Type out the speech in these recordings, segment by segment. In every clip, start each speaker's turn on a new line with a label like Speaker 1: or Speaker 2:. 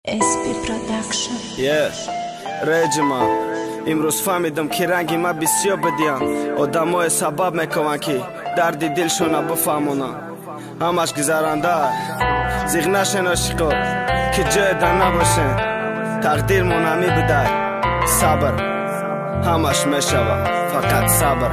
Speaker 1: SP Production.
Speaker 2: Реджима имрӯз фаҳмидам ки ранги ма бисёр бедиям. Одамое сабаб мекунанд ки дарди дилшона бифаҳмонанд. Ҳамаш гузаранда зиғ нашен ошиқо ки ҷояда набошен. Тақдир монами бидай сабр, ҳамаш мешавад фақат сабр.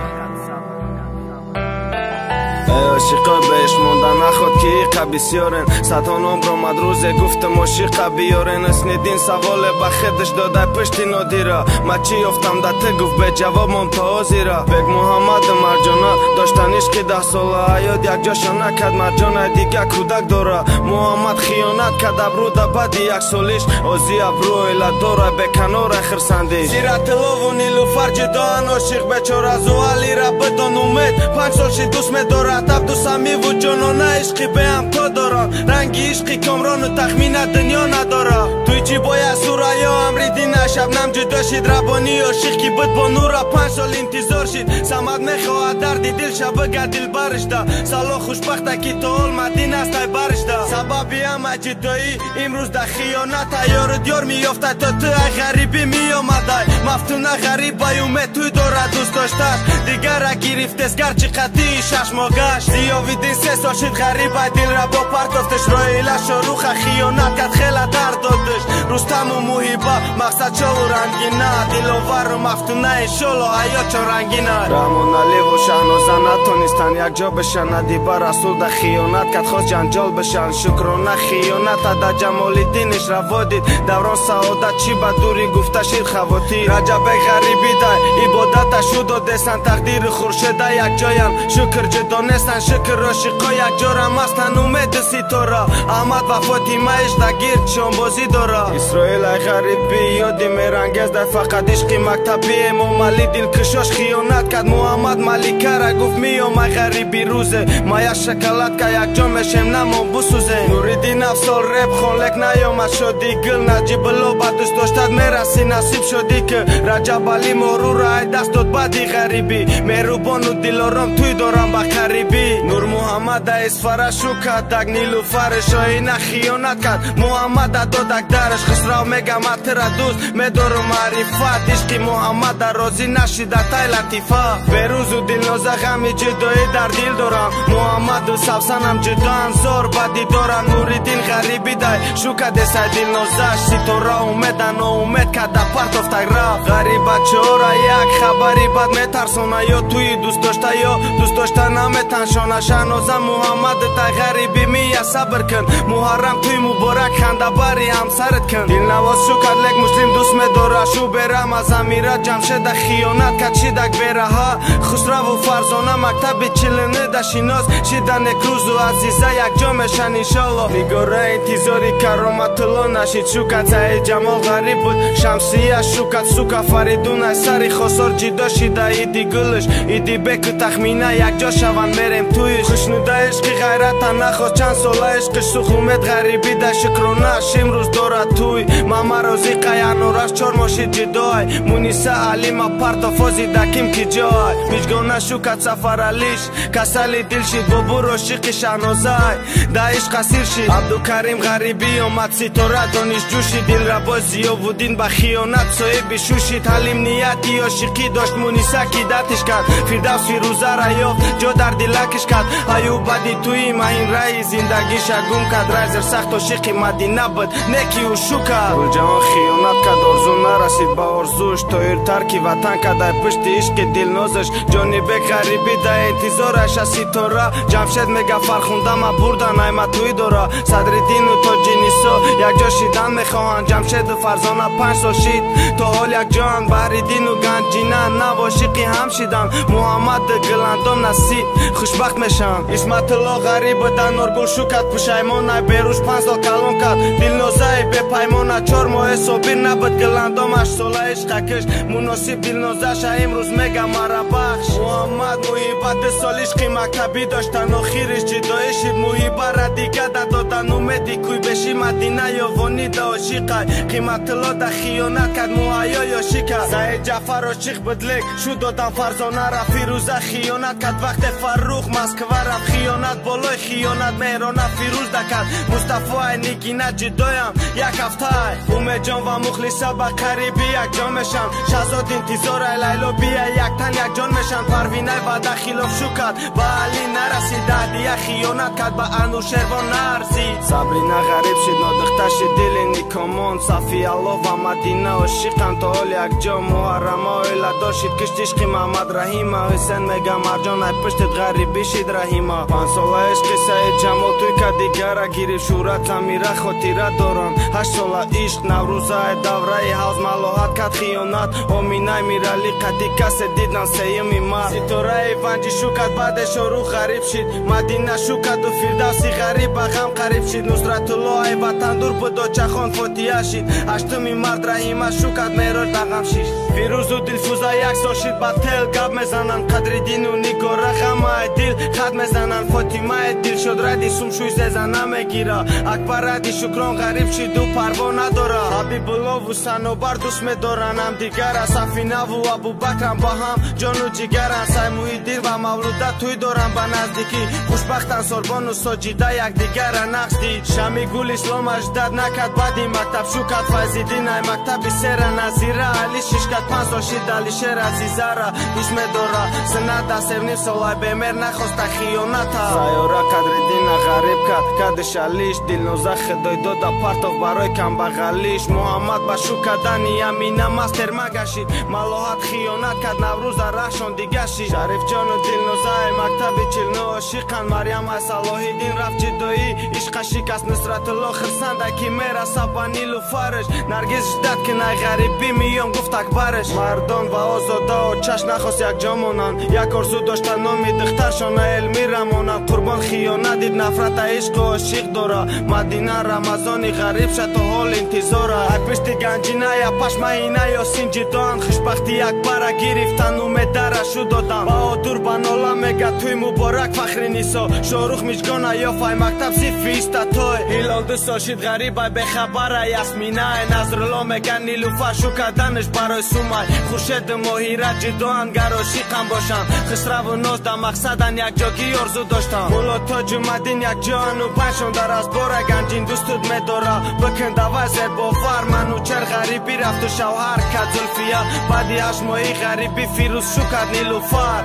Speaker 2: Ошиқо беш монда наход ки иқа бисёрен. Садҳо номро омад рӯзе гуфтам ошиқа биёрен. Снидин саволе ба хедаш додай пишти нодира. Ма чӣ ёфтам да ты гуфт беҷавоб мон то ҳозира. Бег Муҳаммад Марҷона доштан ишқи 10 сола ҳаёт якҷоша накард. Марҷонаи дига кӯдак дора. Муҳаммад хиёнат кард абруда баъди 1 солиш. Ози абру оила дора беканора хирсандиш. Зира тилову нилуфар ҷидоан ошиқ бечора зуалира бидон умед. 5 сол ши дӯст медорад абду самиву ҷонона ишқи беам то дорад. Ранги ишқи комрону тахмина дунё надорад. Туи чӣ бояд сура ё амридина шабнам ҷудо шид. Рабони ошиқ ки буд бо нура 5 сол интизор шид. Самад мехоҳад дарди дил шабига дилбаришда. Сало хушбахта ки то ҳол мадин аст ай баришда. Сабаби ҳама ҷидоӣ имрӯз да хиёнат ҳаёру диёр меёфтай то ту ай ғарибӣ меомадай. Мафтуна ғариб ай умед туй дорад дӯст дошташ. Дигара гирифтест гарчи қатии шашмогаш. Зиёвидин 3 сол шид ғариб ай дилра бо партофтеш. Роила шоруха хиёнат кард хела дард додеш. Рустаму муҳиба мақсадшову рангина. Диловару мафтуна иншолло ҳаётшон рангина. Рамон Алиеву Шаҳноза натонистанд якҷо бешан. Адиба Расул да хиёнат кард хост ҷанҷол бешан. Шукрона хиёната да Ҷамолиддиниш раво дид. Даврон Саодат чӣ ба дури гуфта шид хавотир. Раҷабек ғарибӣ дай ибодаташу додестанд. Тақдири хуршеда якҷоян шукр ҷудонестанд. Шукр ошиқо якҷорам астанд умеди ситора. Аҳмад ва Фотимаиш да гирд шонбозӣ дора. Исроил ай ғарибӣ ёди мерангез дай фақат ишқи мактаби. Эмом Али дилкушош хиёнат кард. Муҳаммад Маликара гуфт меомай ғарибӣ рӯзе. Мая шоколадка якҷо мешем намон бусӯзе. Нуриддин Афзол реп хон лек наёмад шоди гил. Наҷибулло ба дӯст доштат мераси насиб шодӣ ки. Раҷаб Али морура ай даст дод баъди ғарибӣ. Меҳрубону дилором туй дорам ба қарибӣ. Нур Муҳаммад ай исфара шу кардак. Нилуфари шоҳина хиёнат кард. Муҳаммада додак дараш. Хисрав мегам атира дӯст медору маърифат. ишқи Муҳаммада розӣ нашида тай латифа. Берӯзу дилноза ғами ҷудоӣ дар дил дорам. Муҳаммаду Савсанам ҷудоан зор ба дидорам. Нуриддин ғарибӣ дай шу кардесай дилнозаш. Ситора умеда ноумед карда партофтак рафт. ғарибат 4-1 хабари бад метарсона. ё туи дӯст дошта ё дӯст дошта наметаншона. Шаҳноза Муҳаммаду тай ғарибӣ мия сабр кун. Муҳаррам туи муборак хандабари ҳамсарат кун. Дилнавоз шу кард лек муслим дӯст медора. шу берам аз амира ҷамшеда хиёнат кард шидак бераҳа. Хусраву Фарзона мактаби чилнида шинос. шида некрӯзу азиза якҷо мешан иншолло. Нигора интизори кароматулло нашид. шу кард Саид Ҷамол ғариб буд. Шамсия шу кард сука Фаридун ай сари хосор ҷидо шида. Иди гулш иди беку тахмина якҷо шаванд мерем туиш. хушнуда ишқи ғайрата нахост чанд сола ишқиш сӯх умед ғарибӣ да шукронаш имрӯз дорад туй. Мама розиқа янораш 4 мошид ҷидоай. Муниса Алима партофози даким ки ҷоай. миҷгона шу кард Сафар Алиш касали дил шид. бобур ошиқи Шаҳнозаай да ишқ асир шид. Абдукарим ғарибӣ омад ситора донишҷӯ шид. Дилрабоз Зиёвуддин ба хиёнат соҳиби шу шид. ҳалим нияти ошиқӣ дошт Муниса ки датиш кард. Фирдавс Фирӯзара ёфт ҷо дар дилакиш кард. Аюб бади туи маин раи зиндагиша гум кард. Райзер сахт ошиқи Мадина буд неки ушу кард. Гулҷаҳон хиёнат кард орзу нарасид ба орзуш. Тоир тарки ватан кард ай пишти ишқи дилнозаш. Ҷонибек ғарибӣ да интизораш аз ситора. Ҷамшед мега фархундама бурдан айма туи дора. Садриддину Тоҷинисо якҷо шидан мехоҳанд. Ҷамшеду Фарзона 5 сол шид то ҳол якҷоанд. Баҳриддину Ганҷина нав ошиқи ҳам шиданд. Муҳаммаду Гиландом насиб хушбахт мешаванд. Исматулло ғариб да Нургул шу кард пушаймон ай берӯш 5 сол калон кард. Дилнозаи бепаймона 4 ماه صبر نبود گلندامش ساله عشقکش مناسب دلنازش امروز مگه مرا بخش محمد محبت سالیش مکتبی داشتن آخرش جدای شد محبت را دیگه دادن اومدی کوی بشی مدینه یا وانی دا عاشقای قیمت لا دا خیانت کرد موهیا یا شکر زید جعفر عاشق بدلک شو دادن فرزانه را فیروزه خیانت کرد وقت فروخ مسکوه را خیانت بالای خیانت مهرانه فیروز دکرد مصطفی نیکینه جدایم یک هفته اومد جان و مخلصه با قریبی یک جان میشم شهزاد انتظار لیلا بیا یک تن یک جان میشن پروینه و دا خلاف شو کرد با علی نرسید دهدیه خیانت کرد با انوشروان نرسید صبرینه غریب شد نادخته شد دل نیکامان صفی الله و مدینه عاشقم تا حال یک جا محرمه ایله داشت کشتیش قی محمد رحیمه حسین میگه مرجان ای پشتت غریبی شد رحیمه 5 ساله عشق سعید جمال توی که دیگر را گیری شورت میره خاطره دارم 8 ساله عشق نوروزه دوره حوز ملاحت کرد خیانت آمینه میرالی قدی کس دیدن سیمی ما ستاره ونجی شو کرد بعدش رو غریب شد مدینه شو کرد و فردوسی غریب به غم قریب شد نصرت الله وطن دور بود چخان فاتیه شد هشتمی مرد رحیمه شو کرد میراج بغم شد فیروز و دلفوزه یک سال شد با تل گب میزنن قدر دین و نگاه رقم دل خط میزنن فاطمه دل شد ردی سوم شوی زنه میگیره اکبر ردی شکران غریب شد و پروا نداره حبیب الله و صنوبر دوست میدارن هم دیگر سفینه و ابو بکرم با هم جان و جگرن سای محیدین و مولوده توی دارن به نزدیکی خوشبختن سربان و ساجیده یک دیگر نقص دید شمی گل اسلام اجداد نکد بعدی مکتب شو کد فیضیدین ای مکتب سر نظیره علی شش کد 5 سال شد علی شیر عزیزه را دوست میداره سنت دست نیم سالای بمیر نخواست خیانت سیاره قدر دین غریب کد کدش علیش دل نوزه خدای داد پرتاف برای کم بغلیش محمد با شو کدن یمینه مستر مگشید ملاحت خیانت کد نوروز رخشان دیگه شید شریف جان و دل نوزه مکتب چلنو عاشقن مریم ای صلاح دین رفت جدایی عشق شکست نصرت الله خرسنده که میره سبانیل و فرش نرگز جدد که نه غریبی میام گفت اکبرش مردان و آزاده و چش نخواست یک جامونن یک ارزو داشتن نامی دخترشان علمی رمونن قربان خیانت دید نفرت عشق و عاشق داره مدینه رمضانی غریب شد تا حال انتظاره ای پشت گنجینه یا پشمینه یا سینجی دان خوشبختی اکبر گرفتن اومده را شو دادن بهادر بنالا میگه توی مبارک فخر نیسا شاروخ میشگانه یا فای مکتب زیفیستا توی هلال دو ساشید غریبه به خبره یاسمینه نظرالله میگه نیلوفر شو کدنش برای سومای خورشید ماهیره جدو انگر عاشقم باشن خسرو و ناز در مقصدن یک جاگی ارزو داشتم مولا تاج اومدین یک جان و پنشون در از باره گنجین دوستت میداره بکن دوازت باور منو چر غریبی رفت و شوهر کد زلفیه بعدی 8 ماهی غریبی فیروز شو کد نیلوفر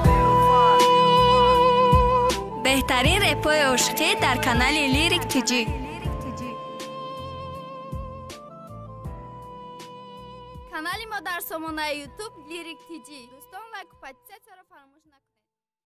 Speaker 1: بهترین رپای عشقی در کانال لیریک تیجی کانال ما در سامانه یوتیوب لیریک تیجی دوستان لایک و پادزه‌ها